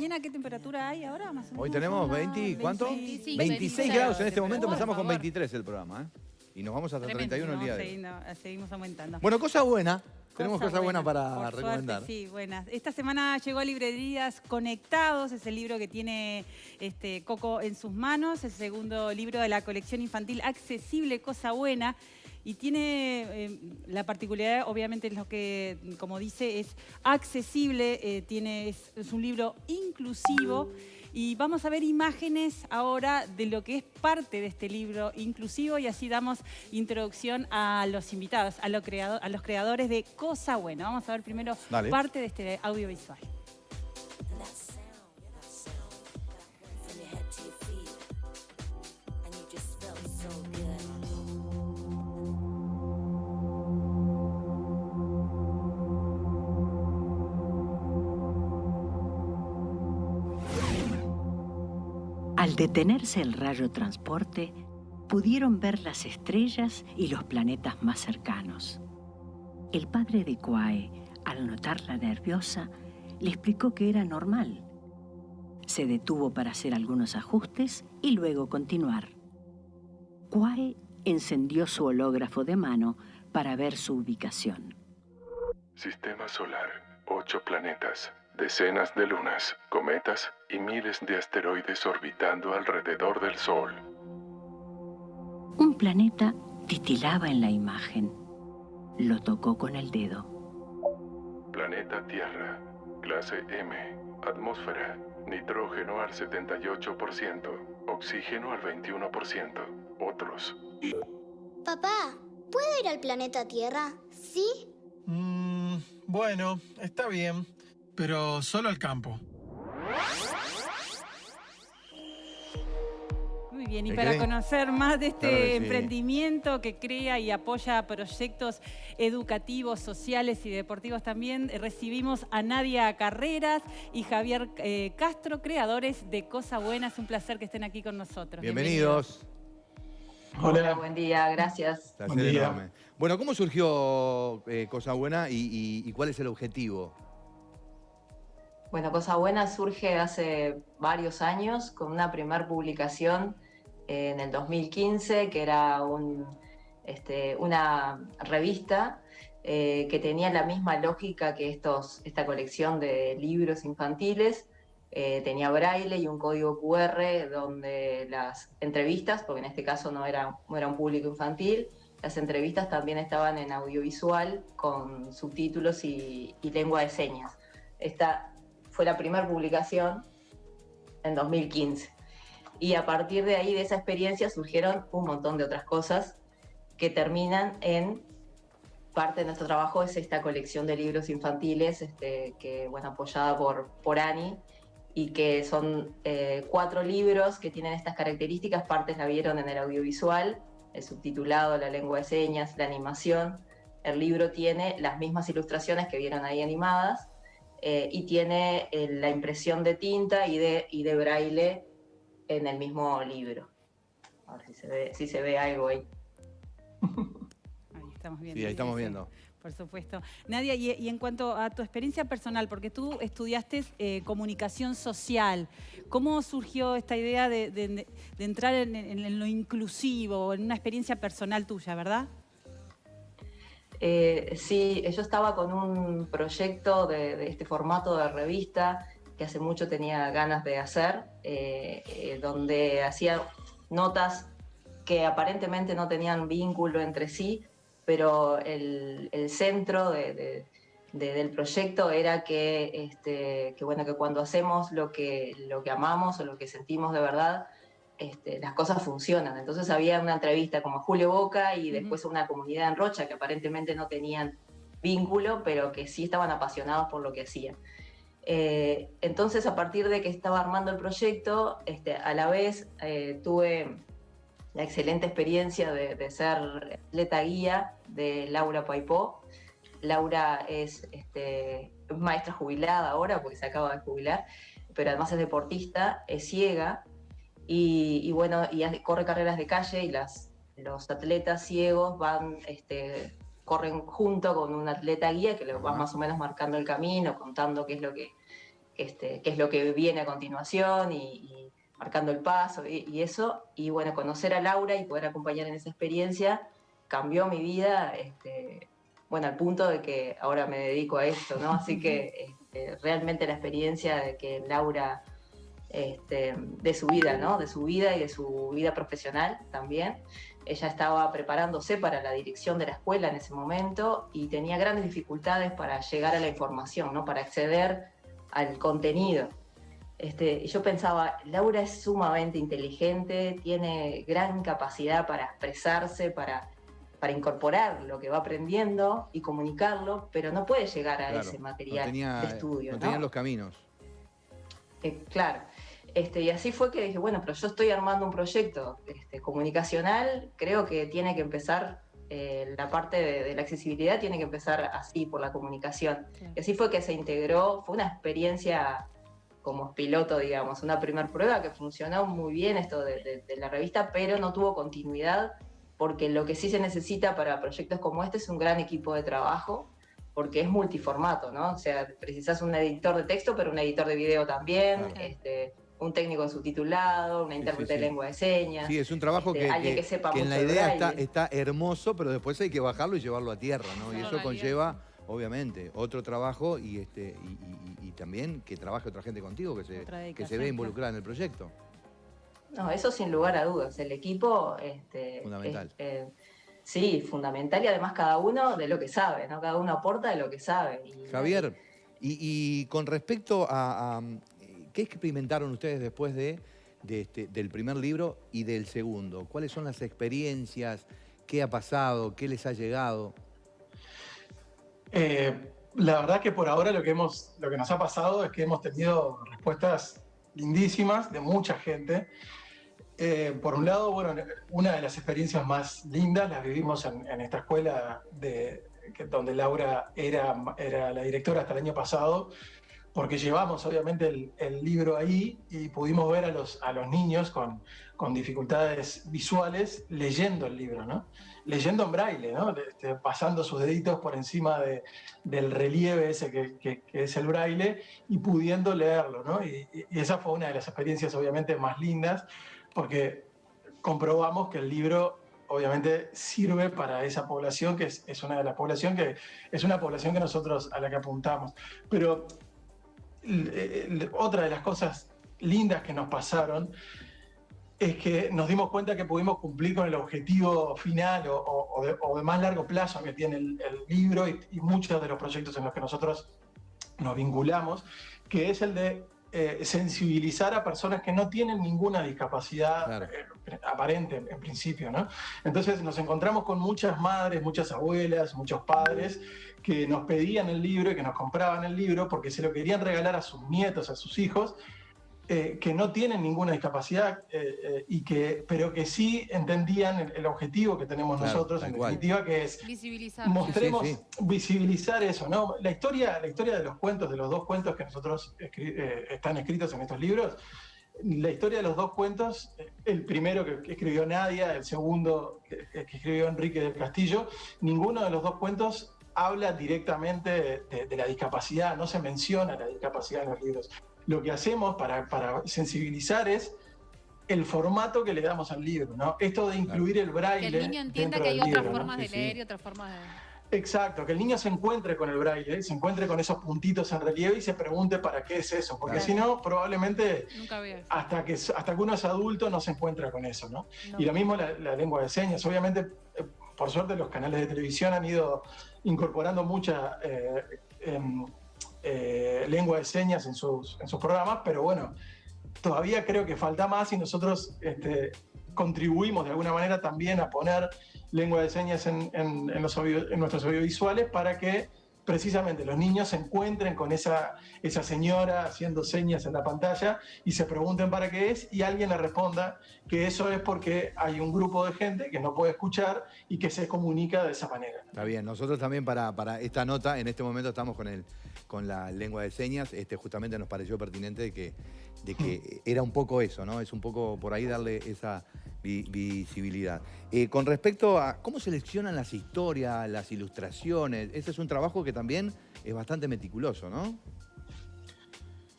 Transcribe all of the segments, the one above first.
¿Mañana qué temperatura hay ahora? Más o menos. Hoy tenemos 20, ¿cuánto? 25, 26 grados en este momento, Por empezamos con favor. 23 el programa, ¿eh? Y nos vamos hasta Tremendo, 31 el ¿no? día de hoy. Seguimos aumentando. Bueno, cosa buena. Tenemos cosas buenas Por para suerte, recomendar. sí, buenas. Esta semana llegó a Librerías Conectados, es el libro que tiene Coco en sus manos, el segundo libro de la colección infantil Accesible, Cosa Buena. Y tiene la particularidad, obviamente, es lo que, como dice, es accesible, es un libro inclusivo. Y vamos a ver imágenes ahora de lo que es parte de este libro inclusivo y así damos introducción a los invitados, a los creadores de Cosa Buena. Vamos a ver primero parte de este audiovisual. Al detenerse el rayo transporte, pudieron ver las estrellas y los planetas más cercanos. El padre de Kwae, al notarla nerviosa, le explicó que era normal. Se detuvo para hacer algunos ajustes y luego continuar. Kwae encendió su hológrafo de mano para ver su ubicación. Sistema solar, 8 planetas, decenas de lunas, cometas y miles de asteroides orbitando alrededor del Sol. Un planeta titilaba en la imagen. Lo tocó con el dedo. Planeta Tierra, clase M, atmósfera, nitrógeno al 78%, oxígeno al 21%, otros. Papá, ¿puedo ir al planeta Tierra? ¿Sí? Bueno, está bien, pero solo al campo. Muy bien, y para conocer más de este Claro que sí. emprendimiento que crea y apoya proyectos educativos, sociales y deportivos también, recibimos a Nadia Carreras y Javier Castro, creadores de Cosa Buena. Es un placer que estén aquí con nosotros. Bienvenidos. Hola, buen día, gracias. Placer enorme. Bueno, ¿cómo surgió Cosa Buena y cuál es el objetivo? Bueno, Cosa Buena surge hace varios años con una primera publicación en el 2015, que era una revista que tenía la misma lógica que esta colección de libros infantiles. Tenía braille y un código QR donde las entrevistas, porque en este caso no era un público infantil, las entrevistas también estaban en audiovisual con subtítulos y lengua de señas. Esta fue la primera publicación en 2015. Y a partir de ahí, de esa experiencia, surgieron un montón de otras cosas que terminan en parte de nuestro trabajo, es esta colección de libros infantiles apoyada por Ani, y que son 4 libros que tienen estas características. Partes la vieron en el audiovisual, el subtitulado, la lengua de señas, la animación. El libro tiene las mismas ilustraciones que vieron ahí animadas y tiene la impresión de tinta y de braille en el mismo libro. A ver si se ve algo ahí. Ahí estamos viendo. Sí, ahí estamos viendo. Por supuesto. Nadia, y en cuanto a tu experiencia personal, porque tú estudiaste comunicación social, ¿cómo surgió esta idea de entrar en lo inclusivo, en una experiencia personal tuya, verdad? Sí, yo estaba con un proyecto de este formato de revista que hace mucho tenía ganas de hacer, donde hacía notas que aparentemente no tenían vínculo entre sí, pero el centro del proyecto era que cuando hacemos lo que amamos o lo que sentimos de verdad, las cosas funcionan. Entonces había una entrevista como a Julio Boca y después una comunidad en Rocha que aparentemente no tenían vínculo, pero que sí estaban apasionados por lo que hacían. Entonces, a partir de que estaba armando el proyecto, a la vez tuve la excelente experiencia de ser atleta guía de Laura Paipó. Laura es maestra jubilada ahora, porque se acaba de jubilar, pero además es deportista, es ciega, y corre carreras de calle, y los atletas ciegos corren junto con un atleta guía que le va más o menos marcando el camino, contando qué es lo que qué es lo que viene a continuación y marcando el paso y eso. Y bueno, conocer a Laura y poder acompañar en esa experiencia cambió mi vida, bueno, al punto de que ahora me dedico a esto, ¿no? Así que realmente la experiencia de que Laura, de su vida, ¿no? De su vida y de su vida profesional también. Ella estaba preparándose para la dirección de la escuela en ese momento y tenía grandes dificultades para llegar a la información, ¿no? Para acceder al contenido. Yo pensaba, Laura es sumamente inteligente, tiene gran capacidad para expresarse, para incorporar lo que va aprendiendo y comunicarlo, pero no puede llegar a ese material de estudio. No tenían los caminos. Claro. Y así fue que dije, bueno, pero yo estoy armando un proyecto comunicacional, creo que tiene que empezar, la parte de la accesibilidad tiene que empezar así, por la comunicación. Sí. Y así fue que se integró, fue una experiencia como piloto, digamos, una primera prueba que funcionó muy bien esto de la revista, pero no tuvo continuidad, porque lo que sí se necesita para proyectos como este es un gran equipo de trabajo, porque es multiformato, ¿no? O sea, precisas un editor de texto, pero un editor de video también, claro. Un técnico subtitulado, una intérprete de lengua de señas. Sí, es un trabajo alguien que sepa mucho en la idea está hermoso, pero después hay que bajarlo y llevarlo a tierra, ¿no? Y eso conlleva, obviamente, otro trabajo y también que trabaje otra gente contigo que se ve involucrada en el proyecto. No, eso sin lugar a dudas. El equipo fundamental. Sí, fundamental, y además cada uno de lo que sabe, ¿no? Cada uno aporta de lo que sabe. Javier, y con respecto a ¿qué experimentaron ustedes después del primer libro y del segundo? ¿Cuáles son las experiencias? ¿Qué ha pasado? ¿Qué les ha llegado? La verdad que por ahora lo que nos ha pasado es que hemos tenido respuestas lindísimas de mucha gente. Por un lado, bueno, una de las experiencias más lindas las vivimos en esta escuela donde Laura era la directora hasta el año pasado, porque llevamos obviamente el libro ahí y pudimos ver a los niños con dificultades visuales leyendo el libro, ¿no? Leyendo en braille, ¿no? Pasando sus deditos por encima del relieve ese que es el braille y pudiendo leerlo, ¿no? Y esa fue una de las experiencias obviamente más lindas, porque comprobamos que el libro obviamente sirve para esa población, que es una de las poblaciones que es una población que nosotros a la que apuntamos. Pero otra de las cosas lindas que nos pasaron es que nos dimos cuenta que pudimos cumplir con el objetivo final o de más largo plazo que tiene el libro y muchos de los proyectos en los que nosotros nos vinculamos, que es el de sensibilizar a personas que no tienen ninguna discapacidad, claro, aparente en principio, ¿no? Entonces nos encontramos con muchas madres, muchas abuelas, muchos padres que nos pedían el libro y que nos compraban el libro porque se lo querían regalar a sus nietos, a sus hijos, que no tienen ninguna discapacidad, pero que sí entendían el objetivo que tenemos, claro, nosotros, en definitiva, que es visibilizar eso, ¿no? La historia de los cuentos, de los dos cuentos que nosotros están escritos en estos libros, la historia de los dos cuentos, el primero que escribió Nadia, el segundo que escribió Enrique del Castillo, ninguno de los dos cuentos habla directamente de la discapacidad, no se menciona la discapacidad en los libros. Lo que hacemos para sensibilizar es el formato que le damos al libro, ¿no? Esto de incluir el braille. Que el niño entienda que hay otras formas de leer y otras formas de... Exacto, que el niño se encuentre con el braille, se encuentre con esos puntitos en relieve y se pregunte para qué es eso, porque si no, probablemente hasta que uno es adulto no se encuentra con eso, ¿no? Y lo mismo la lengua de señas. Obviamente, por suerte, los canales de televisión han ido incorporando mucha lengua de señas en sus programas, pero bueno, todavía creo que falta más y nosotros contribuimos de alguna manera también a poner lengua de señas en nuestros audiovisuales para que precisamente los niños se encuentren con esa señora haciendo señas en la pantalla y se pregunten para qué es y alguien le responda que eso es porque hay un grupo de gente que no puede escuchar y que se comunica de esa manera. Está bien, nosotros también para esta nota, en este momento estamos con la lengua de señas, justamente nos pareció pertinente de que era un poco eso, ¿no? Es un poco por ahí darle esa visibilidad. Con respecto a cómo seleccionan las historias, las ilustraciones, ese es un trabajo que también es bastante meticuloso, ¿no?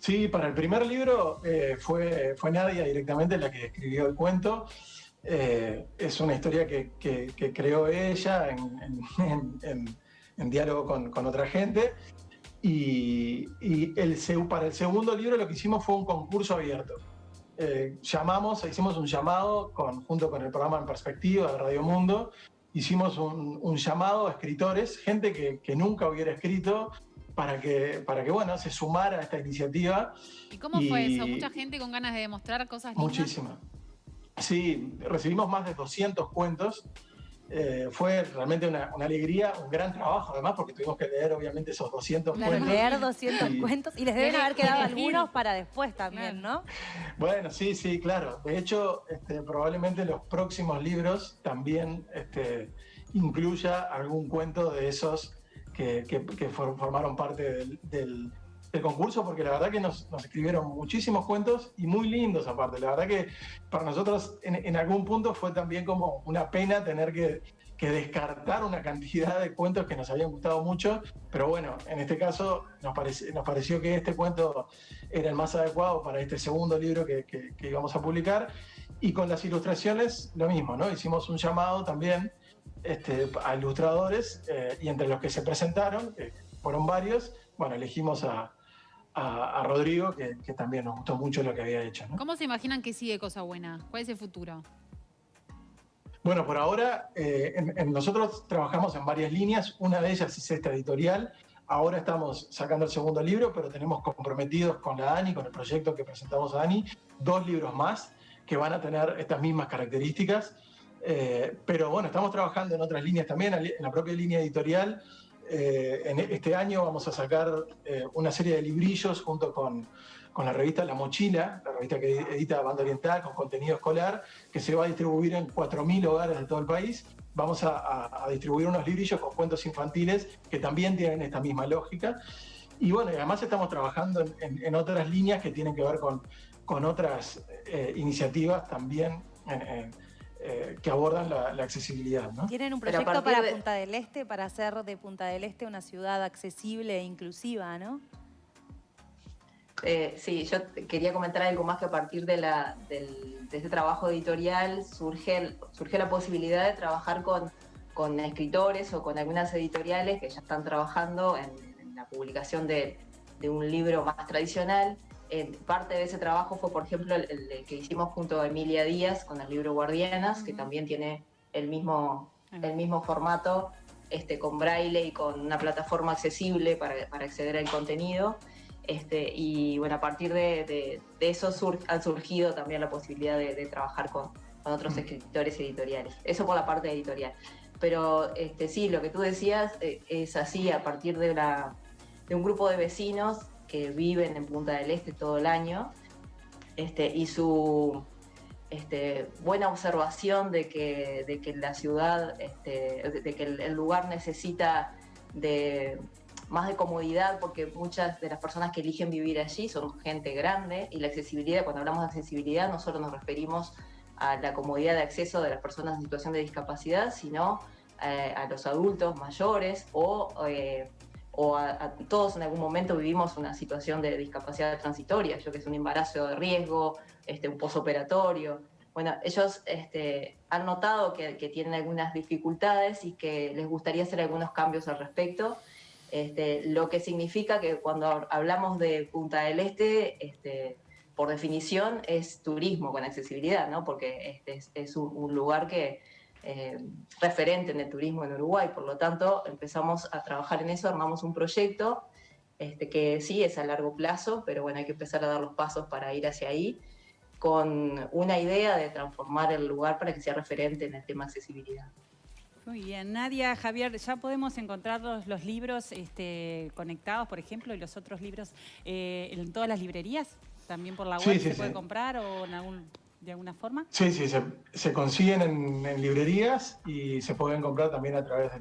Sí, para el primer libro fue Nadia directamente la que escribió el cuento. Es una historia que creó ella en diálogo con otra gente. Y para el segundo libro lo que hicimos fue un concurso abierto. Hicimos un llamado junto con el programa En Perspectiva de Radio Mundo. Hicimos un llamado a escritores, gente que nunca hubiera escrito, para que bueno, se sumara a esta iniciativa. ¿Y cómo fue eso? ¿Mucha gente con ganas de demostrar cosas lindas? Muchísima. Sí, recibimos más de 200 cuentos. Fue realmente una alegría, un gran trabajo además, porque tuvimos que leer obviamente esos 200 cuentos. Leer 200 cuentos y les deben haber quedado algunos para después también, ¿no? Bueno, sí, claro. De hecho, probablemente los próximos libros también incluya algún cuento de esos que formaron parte del concurso, porque la verdad que nos escribieron muchísimos cuentos y muy lindos aparte. La verdad que para nosotros en algún punto fue también como una pena tener que descartar una cantidad de cuentos que nos habían gustado mucho, pero bueno, en este caso nos pareció que este cuento era el más adecuado para este segundo libro que íbamos a publicar. Y con las ilustraciones lo mismo, ¿no? Hicimos un llamado también a ilustradores, y entre los que se presentaron, que fueron varios, bueno, elegimos a Rodrigo, que también nos gustó mucho lo que había hecho, ¿no? ¿Cómo se imaginan que sigue Cosa Buena? ¿Cuál es el futuro? Bueno, por ahora nosotros trabajamos en varias líneas. Una de ellas es esta editorial. Ahora estamos sacando el segundo libro, pero tenemos comprometidos con la Dani, con el proyecto que presentamos a Dani, 2 libros más que van a tener estas mismas características. Pero bueno, estamos trabajando en otras líneas también, en la propia línea editorial. En este año vamos a sacar una serie de librillos junto con la revista La Mochila, la revista que edita Banda Oriental con contenido escolar, que se va a distribuir en 4.000 hogares de todo el país. Vamos a distribuir unos librillos con cuentos infantiles que también tienen esta misma lógica. Y bueno, y además estamos trabajando en otras líneas que tienen que ver con otras iniciativas también que abordan la accesibilidad, ¿no? ¿Tienen un proyecto para Punta del Este, para hacer de Punta del Este una ciudad accesible e inclusiva, no? Sí, yo quería comentar algo más, que a partir de este trabajo editorial surge la posibilidad de trabajar con escritores o con algunas editoriales que ya están trabajando en la publicación de un libro más tradicional. Parte de ese trabajo fue, por ejemplo, el que hicimos junto a Emilia Díaz con el libro Guardianas, que también tiene el mismo formato, con braille y con una plataforma accesible para acceder al contenido. Y bueno, a partir de eso ha surgido también la posibilidad de trabajar con otros escritores editoriales. Eso por la parte editorial. Pero sí, lo que tú decías es así, a partir de un grupo de vecinos que viven en Punta del Este todo el año, y su buena observación de que la ciudad, de que el lugar necesita más de comodidad, porque muchas de las personas que eligen vivir allí son gente grande, y la accesibilidad, cuando hablamos de accesibilidad, no solo nos referimos a la comodidad de acceso de las personas en situación de discapacidad, sino a los adultos mayores o a todos en algún momento vivimos una situación de discapacidad transitoria, yo que es un embarazo de riesgo, un posoperatorio. Bueno, ellos han notado que tienen algunas dificultades y que les gustaría hacer algunos cambios al respecto, lo que significa que cuando hablamos de Punta del Este, por definición es turismo con accesibilidad, ¿no? Porque es un lugar que referente en el turismo en Uruguay. Por lo tanto, empezamos a trabajar en eso, armamos un proyecto que sí es a largo plazo, pero bueno, hay que empezar a dar los pasos para ir hacia ahí, con una idea de transformar el lugar para que sea referente en el tema accesibilidad. Muy bien. Nadia, Javier, ¿ya podemos encontrar los libros conectados, por ejemplo, y los otros libros en todas las librerías? ¿También por la web se puede comprar o de alguna forma? Sí, se consiguen en librerías y se pueden comprar también a través de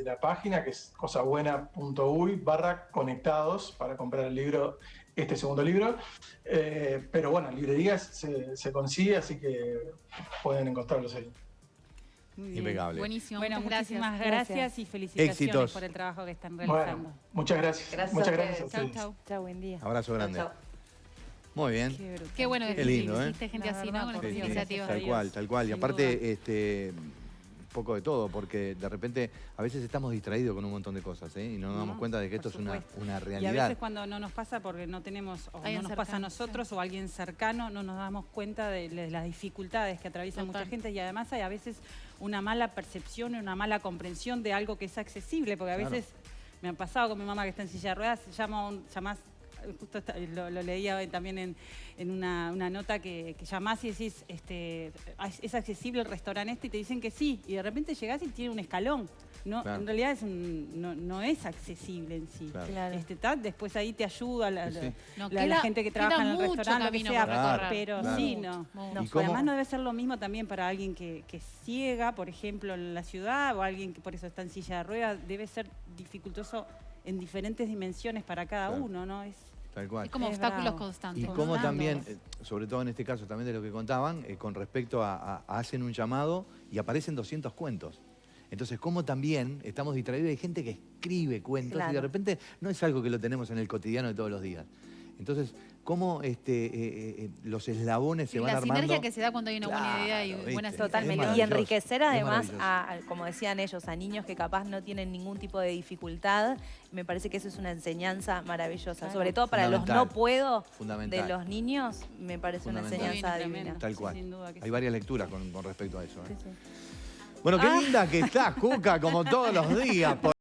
la página, que es cosabuena.uy/conectados, para comprar el libro, este segundo libro. Pero bueno, en librerías se consigue, así que pueden encontrarlos ahí. Impecable. Buenísimo. Bueno, muchísimas gracias y felicitaciones Éxitos por el trabajo que están realizando. Bueno, muchas gracias. Gracias Muchas a gracias a ustedes. ustedes. Chau. Chao, buen día. Abrazo grande. Chau, chau. Muy bien. Qué bueno Qué que lindo, existe gente así, ¿no? Con Sí, estas sí, iniciativas. tal cual, tal cual. Y Sin aparte, un poco de todo, porque de repente a veces estamos distraídos con un montón de cosas, ¿eh? Y no nos damos cuenta de que esto es una Y a realidad. veces cuando no nos pasa porque no tenemos, o Alguien no nos pasa a cercano, nosotros o a alguien cercano, no nos damos cuenta de las dificultades que atraviesa Total. mucha gente y además hay a veces una mala percepción y una mala comprensión de algo que es accesible, porque a Claro. veces me ha pasado con mi mamá que está en silla de ruedas, llamás, justo lo leía hoy también en una nota que llamás y decís, ¿es accesible el restaurante y te dicen que sí, y de repente llegás y tiene un escalón. No, Claro. en realidad no es accesible en sí. Claro. Después ahí te ayuda la queda- gente que queda trabaja en el mucho restaurante, lo que camino sea, por recorrer. pero Claro. sí, no. ¿Y Y cómo? además no debe ser lo mismo también para alguien que es ciega, por ejemplo, en la ciudad, o alguien que por eso está en silla de ruedas, debe ser dificultoso en diferentes dimensiones para cada Claro. uno, ¿no? Tal cual. Es como Es obstáculos bravo. constantes. Y cómo también, sobre todo en este caso también de lo que contaban, con respecto a hacen un llamado y aparecen 200 cuentos. Entonces, cómo también estamos distraídos, hay gente que escribe cuentos y de repente no es algo que lo tenemos en el cotidiano de todos los días. Entonces, cómo los eslabones se van la armando. sinergia que se da cuando hay una buena Claro, idea y ¿viste? buenas Es Totalmente. Y maravilloso, enriquecer es además, maravilloso. como decían ellos, a niños que capaz no tienen ningún tipo de dificultad. Me parece que eso es una enseñanza maravillosa. Claro. Sobre todo para los Fundamental. no puedo Fundamental. de los niños, me parece una Fundamental. enseñanza Tremendo. divina. Tal Sí, cual. sin duda que Hay sí. varias lecturas con respecto a eso. ¿eh? Sí, sí. Bueno, qué linda que está, Cuca, como todos los días.